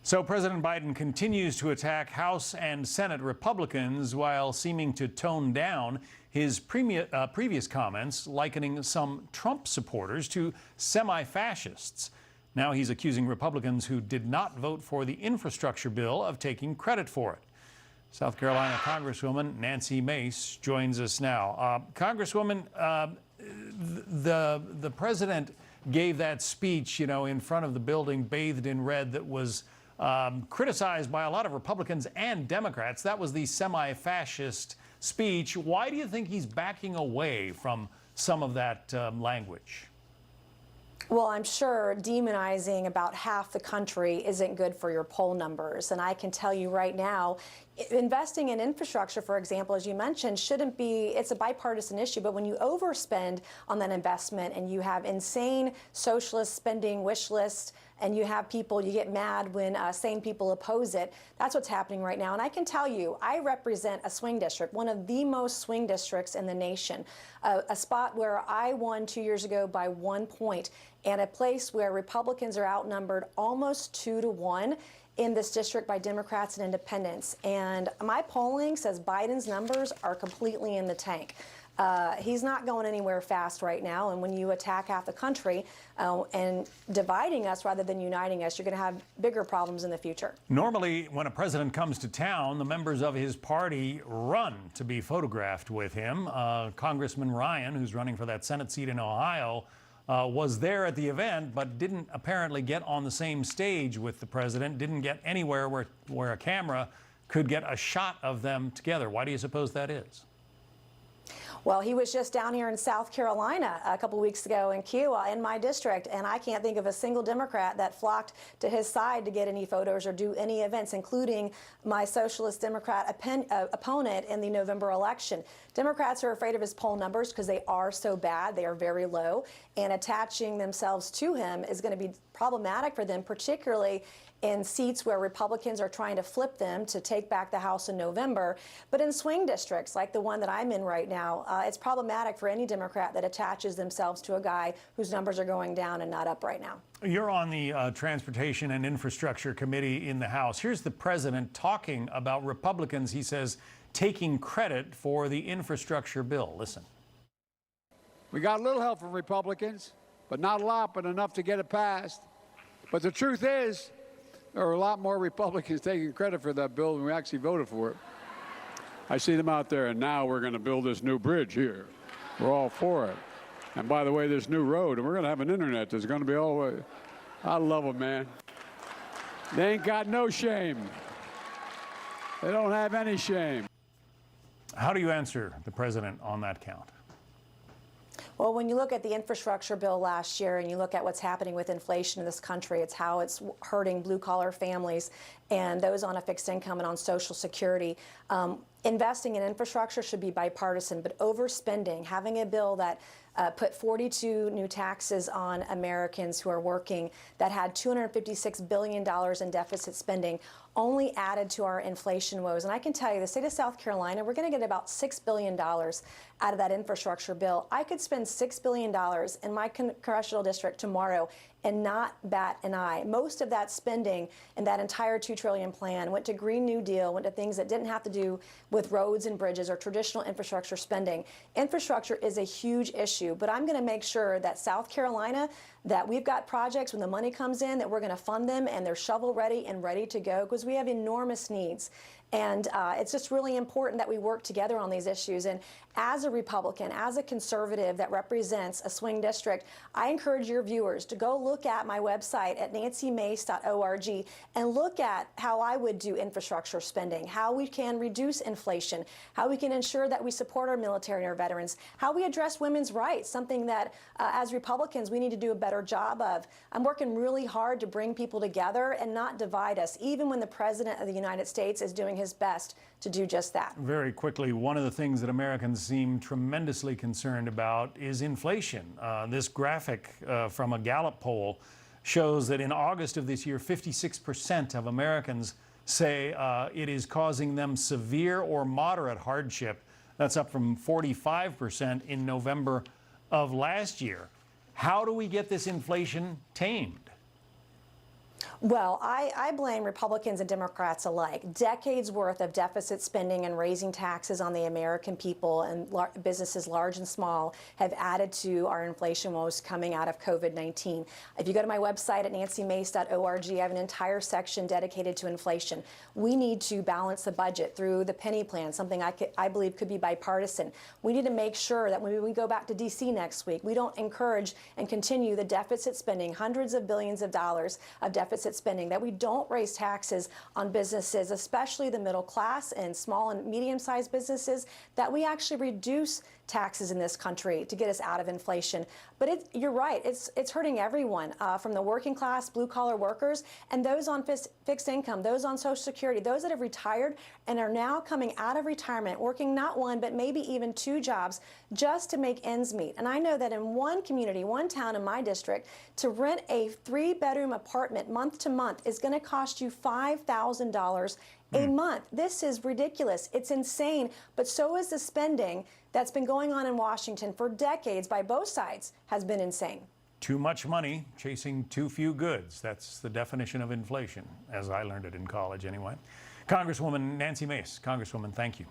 So President Biden continues to attack House and Senate Republicans while seeming to tone down his previous comments, likening some Trump supporters to semi-fascists. Now he's accusing Republicans who did not vote for the infrastructure bill of taking credit for it. South Carolina Congresswoman Nancy Mace joins us now. Congresswoman, the president gave that speech, in front of the building bathed in red that was criticized by a lot of Republicans and Democrats. That was the semi-fascist speech. Why do you think he's backing away from some of that language? Well, I'm sure demonizing about half the country isn't good for your poll numbers. And I can tell you right now, investing in infrastructure, for example, as you mentioned, shouldn't be, it's a bipartisan issue, but when you overspend on that investment and you have insane socialist spending wish lists and you have people, you get mad when sane people oppose it, that's what's happening right now. And I can tell you, I represent a swing district, one of the most swing districts in the nation, a spot where I won 2 years ago by 1 point, and a place where Republicans are outnumbered almost 2 to 1 in this district by Democrats and independents. And my polling says Biden's numbers are completely in the tank. He's not going anywhere fast right now. And when you attack half the country and dividing us rather than uniting us, you're going to have bigger problems in the future. Normally, when a president comes to town, the members of his party run to be photographed with him. Congressman Ryan, who's running for that Senate seat in Ohio, was there at the event, but didn't apparently get on the same stage with the president, didn't get anywhere where a camera could get a shot of them together. Why do you suppose that is? Well, he was just down here in South Carolina a couple weeks ago in Kiowa, in my district, and I can't think of a single Democrat that flocked to his side to get any photos or do any events, including my socialist Democrat opponent in the November election. Democrats are afraid of his poll numbers because they are so bad. They are very low, and attaching themselves to him is going to be problematic for them, particularly in seats where Republicans are trying to flip them to take back the House in November. But in swing districts like the one that I'm in right now, it's problematic for any Democrat that attaches themselves to a guy whose numbers are going down and not up right now. You're on the Transportation and Infrastructure Committee in the House. Here's the president talking about Republicans, he says, taking credit for the infrastructure bill. Listen. We got a little help from Republicans, but not a lot, but enough to get it passed. But the truth is, there are a lot more Republicans taking credit for that bill than we actually voted for it. I see them out there, and now we're going to build this new bridge here. We're all for it. And by the way, this new road, and we're going to have an internet that's going to be all the way. I love them, man. They ain't got no shame. They don't have any shame. How do you answer the president on that count? Well, when you look at the infrastructure bill last year and you look at what's happening with inflation in this country, it's how it's hurting blue-collar families and those on a fixed income and on Social Security. Investing in infrastructure should be bipartisan, but overspending, having a bill that put 42 new taxes on Americans who are working, that had $256 billion in deficit spending, only added to our inflation woes. And I can tell you, the state of South Carolina, we're going to get about $6 billion out of that infrastructure bill. I could spend $6 billion in my congressional district tomorrow and not bat an eye. Most of that spending in that entire $2 trillion plan went to Green New Deal, went to things that didn't have to do with roads and bridges or traditional infrastructure spending. Infrastructure is a huge issue, but I'm going to make sure that South Carolina, that we've got projects when the money comes in, that we're going to fund them and they're shovel ready and ready to go, because we have enormous needs. And it's just really important that we work together on these issues. And as a Republican, as a conservative that represents a swing district, I encourage your viewers to go look at my website at nancymace.org and look at how I would do infrastructure spending, how we can reduce inflation, how we can ensure that we support our military and our veterans, how we address women's rights, something that as Republicans we need to do a better job of. I'm working really hard to bring people together and not divide us, even when the President of the United States is doing his best to do just that. Very quickly, one of the things that Americans seem tremendously concerned about is inflation. This graphic from a Gallup poll shows that in August of this year, 56% of Americans say it is causing them severe or moderate hardship. That's up from 45% in November of last year. How do we get this inflation tamed? Well, I blame Republicans and Democrats alike. Decades worth of deficit spending and raising taxes on the American people and businesses large and small have added to our inflation woes coming out of COVID-19. If you go to my website at nancymace.org, I have an entire section dedicated to inflation. We need to balance the budget through the penny plan, something I believe could be bipartisan. We need to make sure that when we go back to D.C. next week, we don't encourage and continue the deficit spending, hundreds of billions of dollars of deficit spending, that we don't raise taxes on businesses, especially the middle class and small and medium-sized businesses, that we actually reduce taxes in this country to get us out of inflation. But you're right, it's hurting everyone, from the working class, blue-collar workers, and those on fixed income, those on Social Security, those that have retired and are now coming out of retirement, working not one, but maybe even two jobs just to make ends meet. And I know that in one community, one town in my district, to rent a 3-bedroom apartment month to month is going to cost you $5,000 a month. This is ridiculous. It's insane. But so is the spending that's been going on in Washington for decades by both sides has been insane. Too much money chasing too few goods. That's the definition of inflation, as I learned it in college anyway. Congresswoman Nancy Mace. Congresswoman, thank you.